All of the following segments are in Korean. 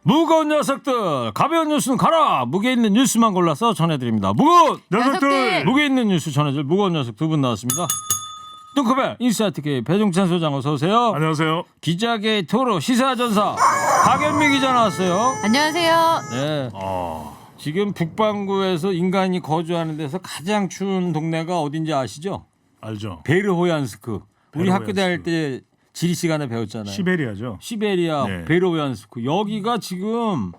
무거운 녀석들 가벼운 뉴스는 가라. 무게 있는 뉴스만 골라서 전해드립니다. 무거운 녀석들! 무게 있는 뉴스 전해줄 무거운 녀석 두 분 나왔습니다. 뚱커벨 인사이트K 배종찬 소장 어서 오세요. 안녕하세요. 기자계 토로 시사전사 박연미 기자 나왔어요. 안녕하세요. 네. 지금 북반구에서 인간이 거주하는 데서 가장 추운 동네가 어딘지 아시죠? 알죠. 베르호얀스크. 우리 학교 베르호얀스크. 다닐 때 지리 시간에 배웠잖아요. 시베리아죠. 시베리아 네. 베르호얀스크. 여기가 지금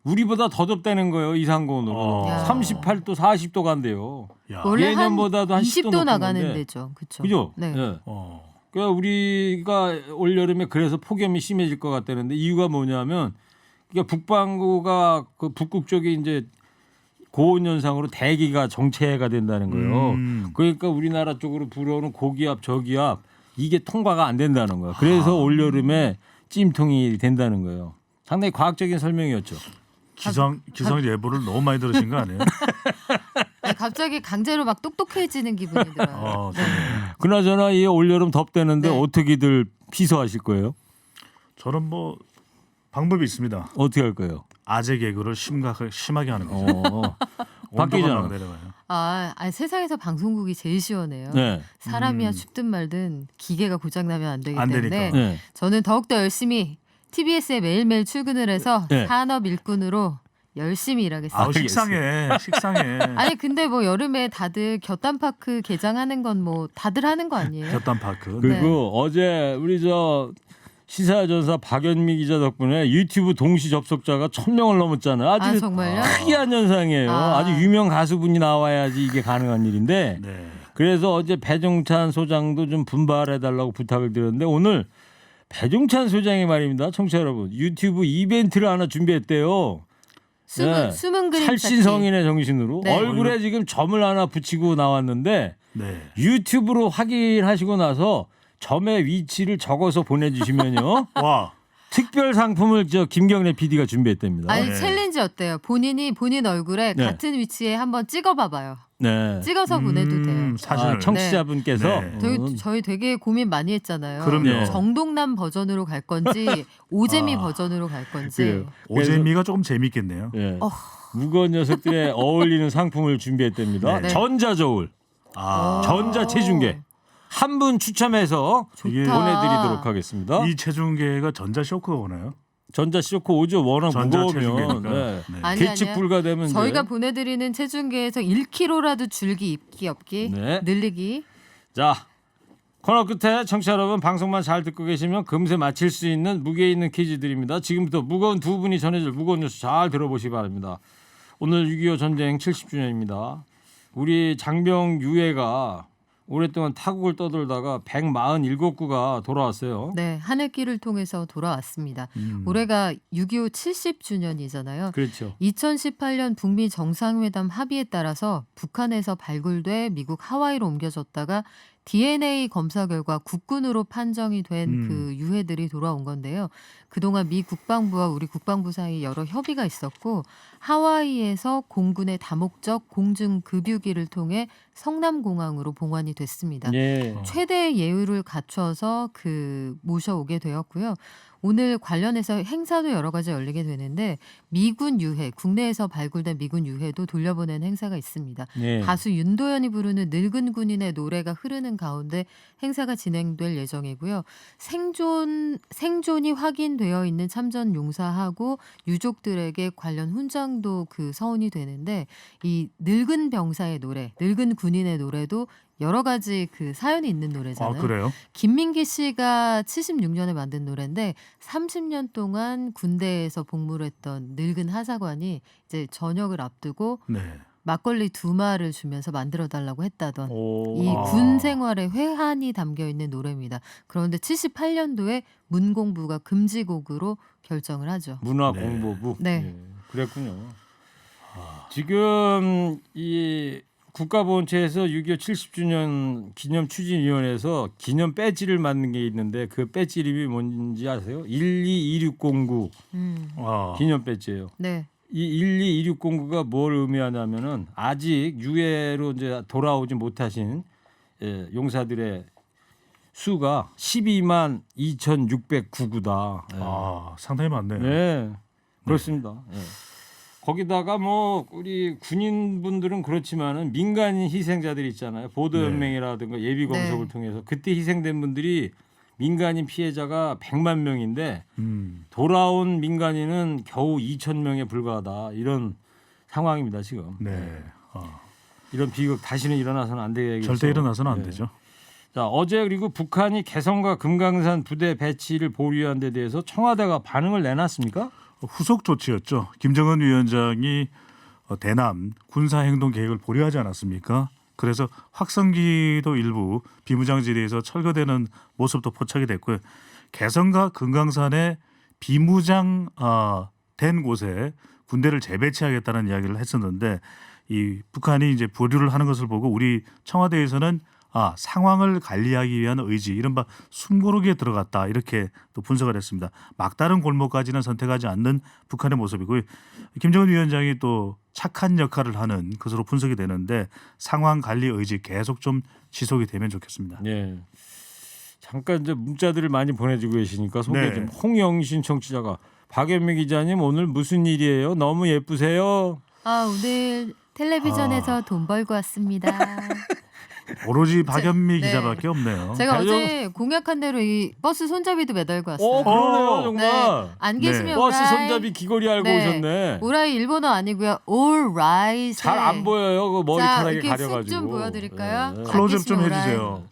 우리보다 더 덥다는 거예요. 이상고온으로. 야. 38도 40도 간대요. 야. 원래 한 예년보다도 한 10도 20도 높은 나가는 건데. 데죠. 그렇죠. 그죠? 네. 예. 어. 그러니까 우리가 올 여름에 그래서 폭염이 심해질 것 같다는데 이유가 뭐냐면 그러니까 북반구가 그 북극 쪽이 이제 고온 현상으로 대기가 정체가 된다는 거예요. 그러니까 우리나라 쪽으로 불어오는 고기압, 저기압 이게 통과가 안 된다는 거예요. 그래서 올 여름에 찜통이 된다는 거예요. 상당히 과학적인 설명이었죠. 기상 예보를 너무 많이 들으신 거 아니에요? 네, 갑자기 강제로 막 똑똑해지는 기분이 들어요. 좋네요. 그나저나 이 올 여름 덥다는데 네. 어떻게들 피서하실 거예요? 저는 뭐 방법이 있습니다. 어떻게 할 거예요? 아재 개그를 심하게 하는 거죠. 온도가 바뀌잖아. 바뀌잖아. 내려가요. 아니, 세상에서 방송국이 제일 시원해요. 네. 사람이야 춥든 말든 기계가 고장나면 안 되기 안 때문에 되니까. 네. 저는 더욱더 열심히 TBS에 매일매일 출근을 해서 네. 산업 일꾼으로 열심히 일하겠습니다. 아우 식상해. 아니 근데 뭐 여름에 다들 곁담파크 개장하는 건 뭐 다들 하는 거 아니에요? 곁담 파크. 그리고 어제 우리 저 시사전사 박연미 기자 덕분에 유튜브 동시 접속자가 1,000명을 넘었잖아요. 아주 아 정말요? 특이한 현상이에요. 아. 아주 유명 가수분이 나와야지 이게 가능한 일인데 네. 그래서 어제 배종찬 소장도 좀 분발해달라고 부탁을 드렸는데 오늘 배종찬 소장이 말입니다. 청취자 여러분 유튜브 이벤트를 하나 준비했대요. 숨은 그림 찾기. 살신성인의 정신으로 네. 얼굴에 지금 점을 하나 붙이고 나왔는데 네. 유튜브로 확인하시고 나서 점의 위치를 적어서 보내주시면요 와. 특별 상품을 저 김경래 PD가 준비했답니다. 아니 네. 챌린지 어때요? 본인 얼굴에 네. 같은 위치에 한번 찍어봐봐요. 네. 찍어서 보내도 돼요. 사진을. 청취자분께서 네. 저희 되게 고민 많이 했잖아요. 그럼요. 정동남 버전으로 갈 건지 오재미 버전으로 갈 건지. 그래요. 오재미가 조금 재밌겠네요. 예. 무거운 녀석들에 어울리는 상품을 준비했답니다. 네. 전자저울, 전자체중계 한 분 추첨해서 이게 좋다. 보내드리도록 하겠습니다. 이 체중계가 전자 쇼크가 오나요? 전자쇼크 오죠. 워낙 전자 무거우면 체중계니까. 네. 네. 아니, 계측 아니야. 불가되면 저희가 이제. 보내드리는 체중계에서 1kg라도 줄기 입기 없기 네. 늘리기. 자 코너 끝에 청취자 여러분 방송만 잘 듣고 계시면 금세 맞힐 수 있는 무게 있는 퀴즈 드립니다. 지금부터 무거운 두 분이 전해줄 무거운 뉴스 잘 들어보시기 바랍니다. 오늘 6.25 전쟁 70주년입니다. 우리 장병 유해가 오랫동안 타국을 떠돌다가 147구가 돌아왔어요. 네, 하늘길을 통해서 돌아왔습니다. 올해가 6.25 70주년이잖아요. 그렇죠. 2018년 북미 정상회담 합의에 따라서 북한에서 발굴돼 미국 하와이로 옮겨졌다가 DNA 검사 결과 국군으로 판정이 된 그 유해들이 돌아온 건데요. 그동안 미 국방부와 우리 국방부 사이 여러 협의가 있었고 하와이에서 공군의 다목적 공중급유기를 통해 성남공항으로 봉환이 됐습니다. 예. 최대의 예우를 갖춰서 모셔오게 되었고요. 오늘 관련해서 행사도 여러 가지 열리게 되는데 미군 유해, 국내에서 발굴된 미군 유해도 돌려보내는 행사가 있습니다. 예. 가수 윤도현이 부르는 늙은 군인의 노래가 흐르는 가운데 행사가 진행될 예정이고요. 생존이 확인되어 있는 참전 용사하고 유족들에게 관련 훈장도 서원이 되는데 이 늙은 병사의 노래, 늙은 군인의 노래도 여러 가지 사연이 있는 노래잖아요. 아 그래요? 김민기 씨가 76년에 만든 노래인데 30년 동안 군대에서 복무를 했던 늙은 하사관이 이제 전역을 앞두고 네. 막걸리 2마를 주면서 만들어 달라고 했다던 오. 이 군 생활의 회한이 담겨 있는 노래입니다. 그런데 78년도에 문공부가 금지곡으로 결정을 하죠. 문화공보부. 네. 예. 그랬군요. 지금 이 국가보훈처에서 6.25 70주년 기념 추진위원회에서 기념 배지를 만든 게 있는데 그 배지 이름이 뭔지 아세요? 122609 아. 기념 배지예요. 네. 이 122609가 뭘 의미하냐면은 아직 유해로 이제 돌아오지 못하신 용사들의 수가 12만 2,609구다. 아 상당히 많네요. 네. 그렇습니다. 예. 거기다가 뭐 우리 군인분들은 그렇지만은 민간인 희생자들이 있잖아요. 보도연맹이라든가 예비검색을 네. 통해서 그때 희생된 분들이 민간인 피해자가 100만 명인데 돌아온 민간인은 겨우 2,000명에 불과하다. 이런 상황입니다 지금. 네. 이런 비극 다시는 일어나서는 안 되겠죠. 절대 일어나서는 안 예. 되죠. 자, 어제 그리고 북한이 개성과 금강산 부대 배치를 보류한 데 대해서 청와대가 반응을 내놨습니까? 후속 조치였죠. 김정은 위원장이 대남 군사행동 계획을 보류하지 않았습니까? 그래서 확성기도 일부 비무장지대에서 철거되는 모습도 포착이 됐고요. 개성과 금강산에 비무장 된 곳에 군대를 재배치하겠다는 이야기를 했었는데 이 북한이 이제 보류를 하는 것을 보고 우리 청와대에서는 상황을 관리하기 위한 의지, 이른바 숨고르기에 들어갔다 이렇게 또 분석을 했습니다. 막다른 골목까지는 선택하지 않는 북한의 모습이고요. 김정은 위원장이 또 착한 역할을 하는 것으로 분석이 되는데 상황 관리 의지 계속 좀 지속이 되면 좋겠습니다. 네. 잠깐 이제 문자들을 많이 보내주고 계시니까 소개 네. 좀. 홍영신 청취자가 박연미 기자님 오늘 무슨 일이에요? 너무 예쁘세요. 오늘 텔레비전에서 돈 벌고 왔습니다. 오로지 박연미 네. 기자밖에 없네요. 제가 대전- 어제 공약한 대로 이 버스 손잡이도 매달고 왔어요. 그러네요 정말. 안 네. 계시면 버스 오라이. 손잡이 귀걸이 알고 네. 오셨네. 오라이 일본어 아니고요. alright. 잘 안 보여요. 그 머리카락이 이렇게 가려가지고. 좀 보여드릴까요? 네. 클로즈업 좀 계시면 해주세요.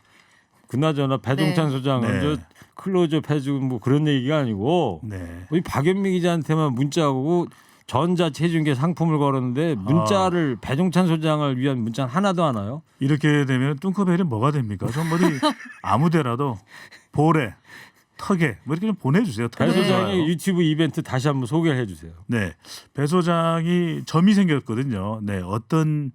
그나저나 배종찬 네. 소장은 네. 저 클로즈업 해주고 뭐 그런 얘기가 아니고 네. 우리 박연미 기자한테만 문자 오고 전자체중계 상품을 걸었는데 문자를 배종찬 소장을 위한 문자 하나도 안 와요. 이렇게 되면 뚱커벨이 뭐가 됩니까? 좀 어디 아무데라도 볼에 턱에 뭐 이렇게 좀 보내주세요. 배 턱에 소장의 좋아요. 유튜브 이벤트 다시 한번 소개를 해주세요. 네, 배 소장이 점이 생겼거든요. 네, 어떤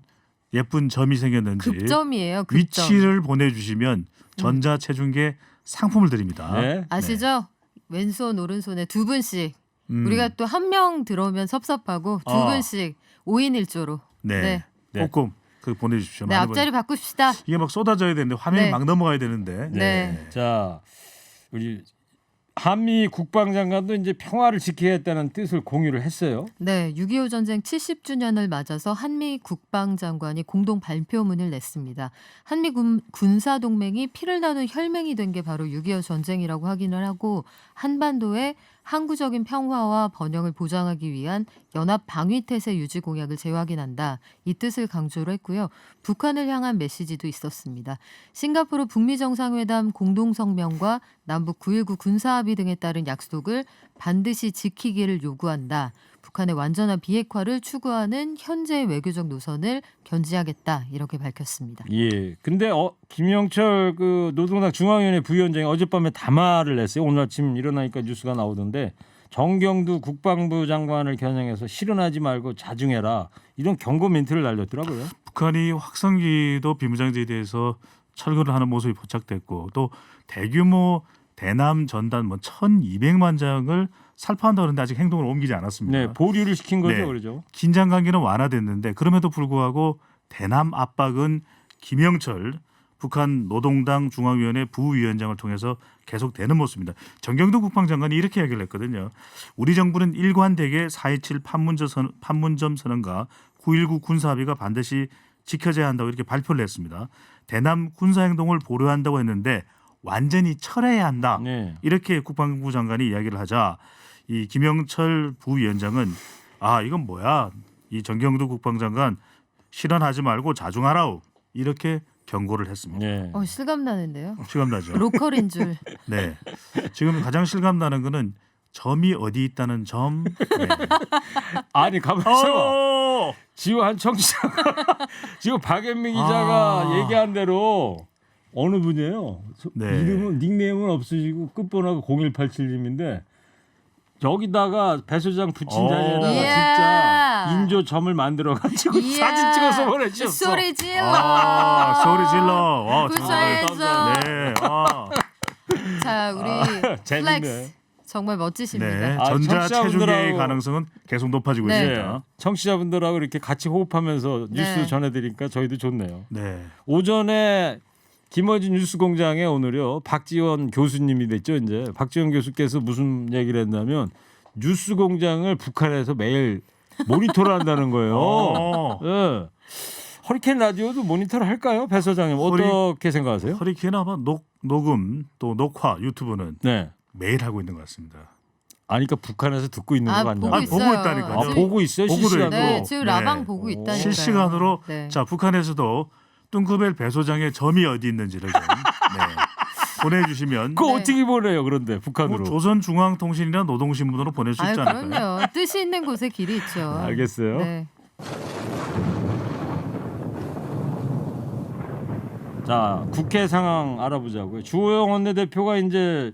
예쁜 점이 생겼는지 급점이에요. 급점. 위치를 보내주시면 전자체중계 상품을 드립니다. 네. 아시죠? 왼손 오른손에 두 분씩. 음, 우리가 또 한 명 들어오면 섭섭하고 두 분씩 5인 1조로. 네, 네. 꼭 그 보내주십시오. 네, 많이 앞자리 바꿉시다. 이게 막 쏟아져야 되는데 화면이 네. 막 넘어가야 되는데. 네. 자, 우리 한미 국방장관도 이제 평화를 지켜야겠다는 뜻을 공유를 했어요. 네, 6.25 전쟁 70주년을 맞아서 한미 국방장관이 공동 발표문을 냈습니다. 한미 군사동맹이 피를 나눈 혈맹이 된 게 바로 6.25 전쟁이라고 확인을 하고 한반도의 항구적인 평화와 번영을 보장하기 위한 연합 방위태세 유지 공약을 재확인한다. 이 뜻을 강조를 했고요. 북한을 향한 메시지도 있었습니다. 싱가포르 북미 정상회담 공동성명과 남북 9.19 군사합의 등에 따른 약속을 반드시 지키기를 요구한다. 북한의 완전한 비핵화를 추구하는 현재 외교적 노선을 견지하겠다. 이렇게 밝혔습니다. 예. 근데 김영철 그 노동당 중앙위원회 부위원장이 어젯밤에 담화를 냈어요. 오늘 아침 일어나니까 뉴스가 나오던데 정경두 국방부 장관을 겨냥해서 실언하지 말고 자중해라. 이런 경고 멘트를 날렸더라고요. 북한이 확성기도 비무장지대에서 철거를 하는 모습이 포착됐고 또 대규모 대남 전단 1,200만 장을 살포한다 그러는데 아직 행동을 옮기지 않았습니다. 네, 보류를 시킨 거죠, 네. 그러죠. 긴장 관계는 완화됐는데 그럼에도 불구하고 대남 압박은 김영철 북한 노동당 중앙위원회 부위원장을 통해서 계속되는 모습입니다. 정경도 국방장관이 이렇게 이야기를 했거든요. 우리 정부는 일관되게 4.27 판문점 선언과 9.19 군사합의가 반드시 지켜져야 한다고 이렇게 발표를 했습니다. 대남 군사행동을 보류한다고 했는데 완전히 철회해야 한다. 네. 이렇게 국방부 장관이 이야기를 하자 이 김영철 부위원장은 이건 뭐야? 이 정경두 국방장관 실언하지 말고 자중하라우 이렇게 경고를 했습니다. 네. 실감나는데요. 실감나죠? 로컬인 줄. 네. 지금 가장 실감나는 거는 점이 어디 있다는 점. 네. 아니 가만 있어봐. 지금 한 청취자가 지금 박연미 기자가 얘기한 대로 어느 분이에요? 네. 이름은 닉네임은 없으시고 끝번호가 0187님인데 여기다가 배 소장 붙인 자리에다가 이야. 진짜 인조점을 만들어가지고 사진 찍어서 보내주셨어. 소리 질러. 소리 질러. 불쌍해져. 네. 자, 우리 재밌네. 플렉스 정말 멋지십니다. 네. 아, 전자 체중계의 청취자분들하고- 가능성은 계속 높아지고 네. 있습니다. 청취자분들하고 이렇게 같이 호흡하면서 뉴스 네. 전해드리니까 저희도 좋네요. 네. 오전에 김어진 뉴스공장에 오늘요 박지원 교수님이 됐죠. 이제 박지원 교수께서 무슨 얘기를 했냐면 뉴스공장을 북한에서 매일 모니터를 한다는 거예요. 예. 허리케인 라디오도 모니터를 할까요, 배 소장님? 어떻게 생각하세요? 허리케인 아마 녹음 또 녹화 유튜브는 네. 매일 하고 있는 것 같습니다. 아니 그러니까 북한에서 듣고 있는 거 보고 같냐? 아니, 보고 있어요. 있다니까요. 아, 보고 있어요, 보고도 실시간으로. 네, 있고. 지금 네. 라방 보고 있다니까요. 실시간으로 네. 자 북한에서도 뚱크벨 배 소장의 점이 어디 있는지를 좀 보내주시면 그거 네. 어떻게 보내요, 그런데 북한으로? 뭐 조선중앙통신이나 노동신문으로 보낼 수 있지 아유, 않을까요? 그럼요. 뜻이 있는 곳에 길이 있죠. 알겠어요. 네. 자, 국회 상황 알아보자고요. 주호영 원내대표가 이제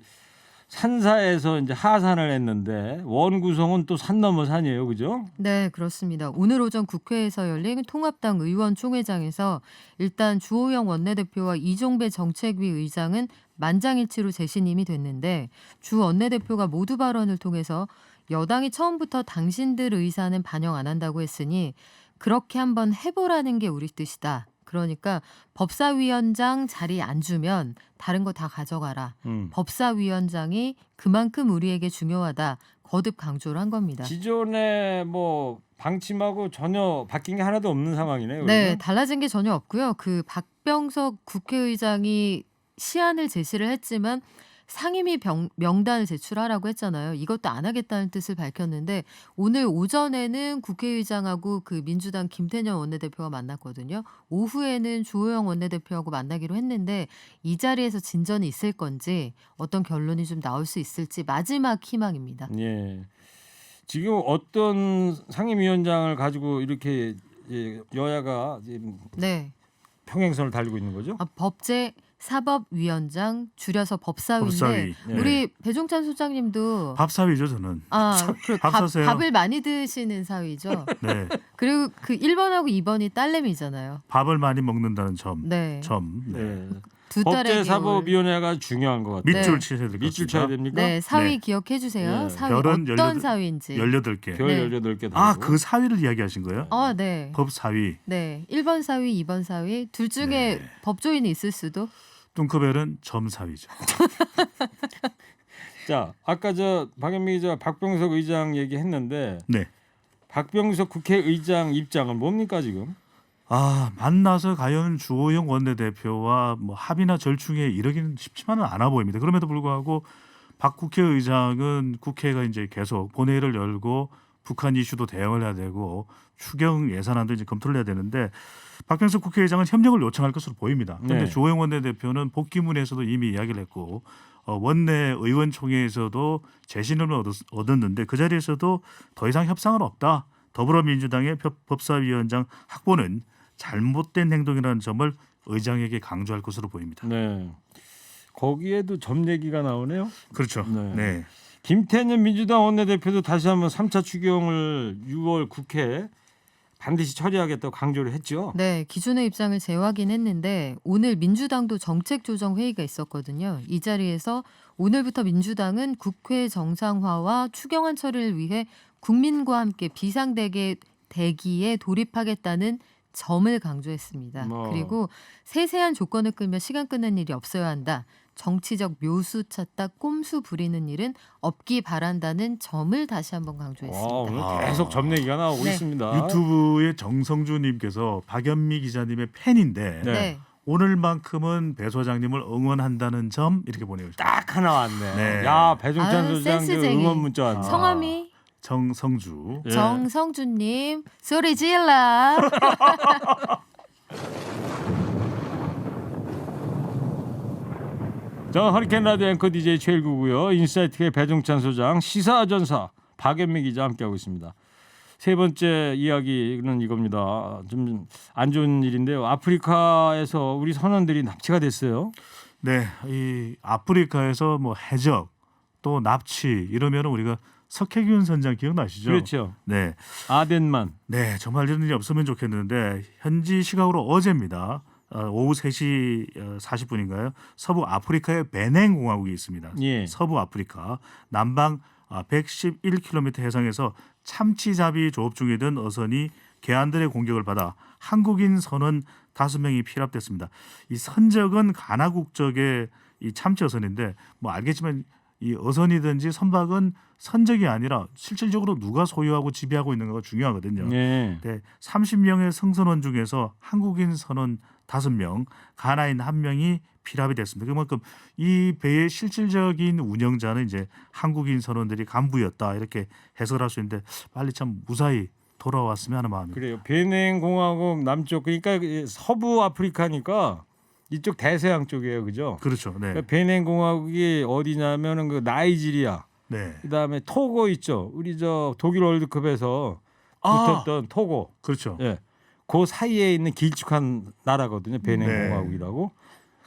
산사에서 이제 하산을 했는데 원 구성은 또 산 넘어 산이에요, 그죠? 네, 그렇습니다. 오늘 오전 국회에서 열린 통합당 의원총회장에서 일단 주호영 원내대표와 이종배 정책위 의장은 만장일치로 재신임이 됐는데 주 원내대표가 모두 발언을 통해서 여당이 처음부터 당신들 의사는 반영 안 한다고 했으니 그렇게 한번 해보라는 게 우리 뜻이다. 그러니까 법사위원장 자리 안 주면 다른 거 다 가져가라. 법사위원장이 그만큼 우리에게 중요하다. 거듭 강조를 한 겁니다. 기존에 뭐 방침하고 전혀 바뀐 게 하나도 없는 상황이네요. 네, 그러면? 달라진 게 전혀 없고요. 그 박병석 국회의장이 시안을 제시를 했지만 상임위 명단을 제출하라고 했잖아요. 이것도 안 하겠다는 뜻을 밝혔는데 오늘 오전에는 국회의장하고 그 민주당 김태년 원내대표가 만났거든요. 오후에는 주호영 원내대표하고 만나기로 했는데 이 자리에서 진전이 있을 건지 어떤 결론이 좀 나올 수 있을지 마지막 희망입니다. 예. 지금 어떤 상임위원장을 가지고 이렇게 여야가 지금 네, 평행선을 달리고 있는 거죠? 법제 사법위원장 줄여서 법사위인데 법사위. 네. 우리 배종찬 소장님도 밥사위죠 저는. 밥 사세요. 밥을 많이 드시는 사위죠. 네, 그리고 그 1번하고 2번이 딸내미잖아요. 밥을 많이 먹는다는 점. 네. 점. 네. 네. 두 딸의 겨울. 법제사법위원회가 중요한 것 같아요. 밑줄 네. 치셔야 될 것 밑줄 같습니다. 쳐야 됩니까? 네, 사위 네. 기억해 주세요. 네. 사위 별은 어떤 18 사위인지. 18개. 별 네. 18개 아, 달고. 그 사위를 이야기하신 거예요? 네. 법사위. 네. 1번 사위, 2번 사위 둘 중에 네. 법조인이 있을 수도. 뚱크벨은 점사위죠. 자, 아까 저 박연미 기자 박병석 의장 얘기했는데 네. 박병석 국회의장 입장은 뭡니까 지금? 아, 만나서 과연 주호영 원내대표와 뭐 합의나 절충에 이르기는 쉽지만은 않아 보입니다. 그럼에도 불구하고 박 국회의장은 국회가 이제 계속 본회의를 열고 북한 이슈도 대응을 해야 되고 추경 예산안도 이제 검토를 해야 되는데 박병석 국회의장은 협력을 요청할 것으로 보입니다. 그런데 네. 주호영 원내대표는 복귀문에서도 이미 이야기를 했고 원내 의원총회에서도 재신임을 얻었는데 그 자리에서도 더 이상 협상은 없다. 더불어민주당의 법사위원장 확보는 잘못된 행동이라는 점을 의장에게 강조할 것으로 보입니다. 네. 거기에도 점 얘기가 나오네요. 그렇죠. 네. 네. 김태년 민주당 원내대표도 다시 한번 3차 추경을 6월 국회에 반드시 처리하겠다고 강조를 했죠. 네, 기존의 입장을 재확인했는데 오늘 민주당도 정책조정 회의가 있었거든요. 이 자리에서 오늘부터 민주당은 국회 정상화와 추경안 처리를 위해 국민과 함께 비상대기에 돌입하겠다는 점을 강조했습니다. 그리고 세세한 조건을 끌며 시간 끄는 일이 없어야 한다. 정치적 묘수 찾다 꼼수 부리는 일은 없기 바란다는 점을 다시 한번 강조했습니다. 와, 오늘 계속 점 얘기가 나오고 네. 있습니다. 유튜브의 정성주님께서 박연미 기자님의 팬인데 네. 네. 오늘만큼은 배 소장님을 응원한다는 점 이렇게 보내주셨습니다. 딱 하나 왔네. 네. 야, 배종찬 아유, 소장 그 센스쟁이. 응원 문자 왔네. 성함이 정성주. 예. 정성주님 소리 질러. 저 허리케인 라디오 앵커 DJ 최일구고요. 인사이트의 배종찬 소장, 시사전사 박연미 기자 함께하고 있습니다. 세 번째 이야기는 이겁니다. 좀 안 좋은 일인데요. 아프리카에서 우리 선원들이 납치가 됐어요. 네, 이 아프리카에서 뭐 해적 또 납치 이러면 우리가 석혜균 선장 기억나시죠? 그렇죠. 네, 아덴만. 네, 정말 이런 일이 없으면 좋겠는데 현지 시각으로 어제입니다. 오후 3시 40분인가요? 서부 아프리카의 베냉 공화국이 있습니다. 예. 서부 아프리카 남방 111km 해상에서 참치잡이 조업 중이던 어선이 개안들의 공격을 받아 한국인 선원 5명이 피랍됐습니다. 이 선적은 가나 국적의 이 참치 어선인데 뭐 알겠지만 이 어선이든지 선박은 선적이 아니라 실질적으로 누가 소유하고 지배하고 있는가가 중요하거든요. 네. 네, 30명의 승선원 중에서 한국인 선원 5명, 가나인 1명이 피랍이 됐습니다. 그만큼 이 배의 실질적인 운영자는 이제 한국인 선원들이 간부였다 이렇게 해석을 할 수 있는데 빨리 참 무사히 돌아왔으면 하는 마음입니다. 그래요. 베냉 공화국 남쪽 그러니까 서부 아프리카니까 이쪽 대서양 쪽이에요, 그죠? 그렇죠. 네, 그러니까 베냉 공화국이 어디냐면은 그 나이지리아, 네, 그다음에 토고 있죠. 우리 저 독일 월드컵에서 아! 붙었던 토고. 그렇죠. 예. 그 사이에 있는 길쭉한 나라거든요. 베냉 네. 공화국이라고.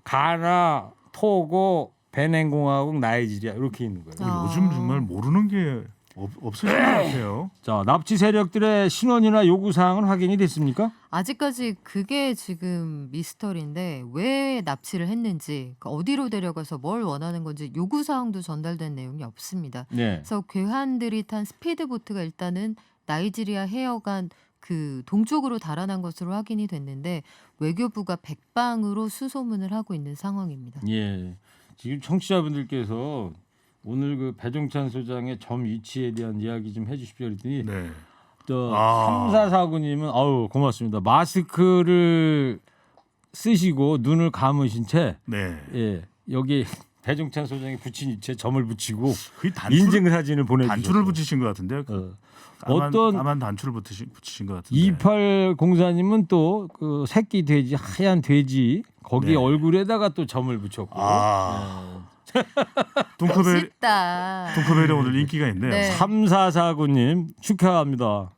가나, 토고, 베냉 공화국, 나이지리아 이렇게 있는 거예요. 아. 요즘 정말 모르는 게 없으신 것 같아요. 자, 납치 세력들의 신원이나 요구 사항은 확인이 됐습니까? 아직까지 그게 지금 미스터리인데 왜 납치를 했는지 어디로 데려가서 뭘 원하는 건지 요구 사항도 전달된 내용이 없습니다. 네. 그래서 괴한들이 탄 스피드보트가 일단은 나이지리아 해역안 그 동쪽으로 달아난 것으로 확인이 됐는데 외교부가 백방으로 수소문을 하고 있는 상황입니다. 예. 지금 청취자분들께서 오늘 그 배종찬 소장의 점 위치에 대한 이야기 좀 해주십시오. 그랬더니 네. 또 아. 3449님은 아우 고맙습니다. 마스크를 쓰시고 눈을 감으신 채 네. 예, 여기 배종찬 소장이 붙인 위치에 점을 붙이고 거의 인증 사진을 보내주셨어요. 단추를 붙이신 것 같은데요. 어떤 까만 단추를 붙이신 것 같은데. 2804님은 또 그 새끼 돼지 하얀 돼지 거기 네. 얼굴에다가 또 점을 붙였고 아. 뚱크벨 멋있다. 오늘 인기가 있네요. 네. 3449님 축하합니다.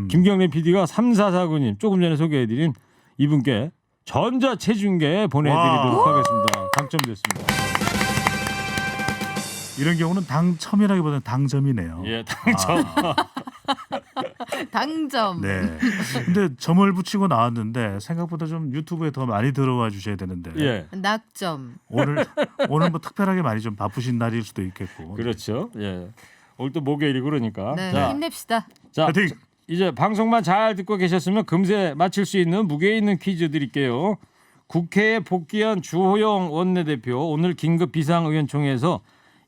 김경래 PD가 3449님 조금 전에 소개해드린 이분께 전자체중계 보내드리도록 와. 하겠습니다. 당첨됐습니다. 이런 경우는 당첨이라기보다는 당점이네요. 예, 당첨. 당점. 네. 근데 점을 붙이고 나왔는데 생각보다 좀 유튜브에 더 많이 들어와 주셔야 되는데 예, 낙점. 오늘 뭐 특별하게 많이 좀 바쁘신 날일 수도 있겠고. 그렇죠. 예, 오늘 또 목요일이 그러니까. 네, 자, 힘냅시다. 자, 파이팅! 이제 방송만 잘 듣고 계셨으면 금세 맞힐 수 있는 무게 있는 퀴즈 드릴게요. 국회에 복귀한 주호영 원내대표 오늘 긴급 비상의원총회에서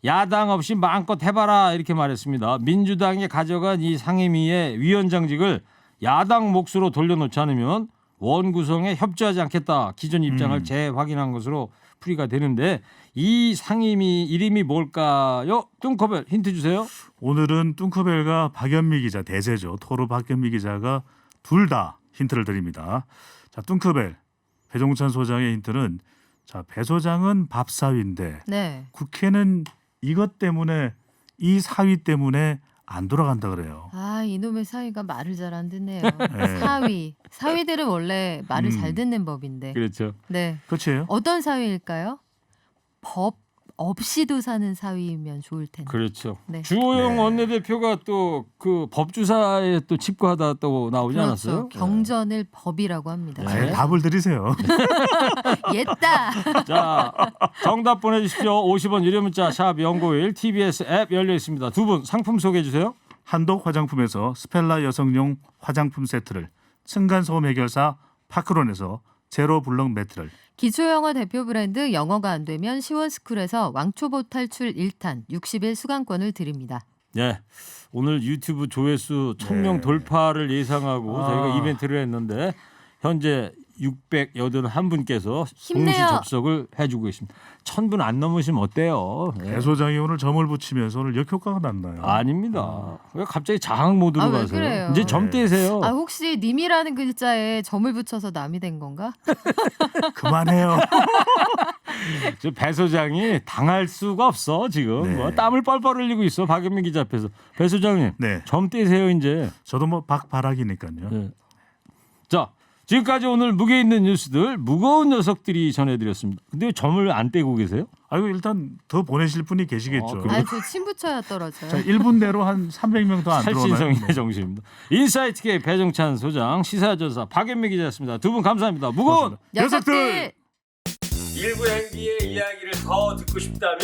야당 없이 마음껏 해봐라 이렇게 말했습니다. 민주당이 가져간 이 상임위의 위원장직을 야당 몫으로 돌려놓지 않으면 원 구성에 협조하지 않겠다. 기존 입장을 재확인한 것으로 풀이가 되는데 이 상임위 이름이 뭘까요? 뚱커벨 힌트 주세요. 오늘은 뚱커벨과 박연미 기자 대세죠. 토르 박연미 기자가 둘 다 힌트를 드립니다. 자, 뚱커벨 배종찬 소장의 힌트는 자, 배 소장은 밥사위인데 네. 국회는 이것 때문에 이 사위 때문에 안 돌아간다 그래요. 아, 이놈의 사위가 말을 잘 안 듣네요. 네. 사위들은 원래 말을 잘 듣는 법인데. 그렇죠. 네. 그렇지요? 어떤 사위일까요? 법 없이도 사는 사위이면 좋을 텐데. 그렇죠. 네. 주호영 네. 원내대표가 또 그 법주사에 또 칩거하다 또 나오지 그렇죠. 않았어요? 경전을 법이라고 합니다. 네. 네. 답을 드리세요. 옛다. 자, 정답 보내주십시오. 50원 유료 문자 샵 연구일 TBS 앱 열려 있습니다. 두 분 상품 소개해 주세요. 한독 화장품에서 스펠라 여성용 화장품 세트를, 층간소음 해결사 파크론에서 제로 블럭 매트를, 기초영어 대표 브랜드 영어가 안 되면 시원스쿨에서 왕초보 탈출 1탄 60일 수강권을 드립니다. 네, 오늘 유튜브 조회수 1000명 네. 돌파를 예상하고 아. 저희가 이벤트를 했는데 현재 681분께서 힘내요. 동시 접속을 해주고 있습니다. 1000분 안 넘으시면 어때요? 네. 배 소장이 오늘 점을 붙이면서 오늘 역효과가 났나요? 아닙니다. 왜 갑자기 장악 모드로 아, 왜 가세요? 그래요? 이제 점 네. 떼세요. 아, 혹시 님이라는 글자에 점을 붙여서 남이 된 건가? 그만해요. 저 배 소장이 당할 수가 없어 지금. 네. 뭐 땀을 뻘뻘 흘리고 있어. 박연민 기자 앞에서. 배 소장님 네, 점 떼세요 이제. 저도 뭐 박바락이니까요. 네. 자, 지금까지 오늘 무게 있는 뉴스들 무거운 녀석들이 전해드렸습니다. 근데 왜 점을 안 떼고 계세요? 아이고 일단 더 보내실 분이 계시겠죠. 아, 그래요? 아, 저 침 붙여야 떨어져요. 자, 1분 내로 한 300명 더 안 들어오나요? 살신성인의 정신입니다. 인사이트K 배종찬 소장, 시사전사 박연미 기자였습니다. 두 분 감사합니다. 무거운 녀석들! 일부 행기의 이야기를 더 듣고 싶다면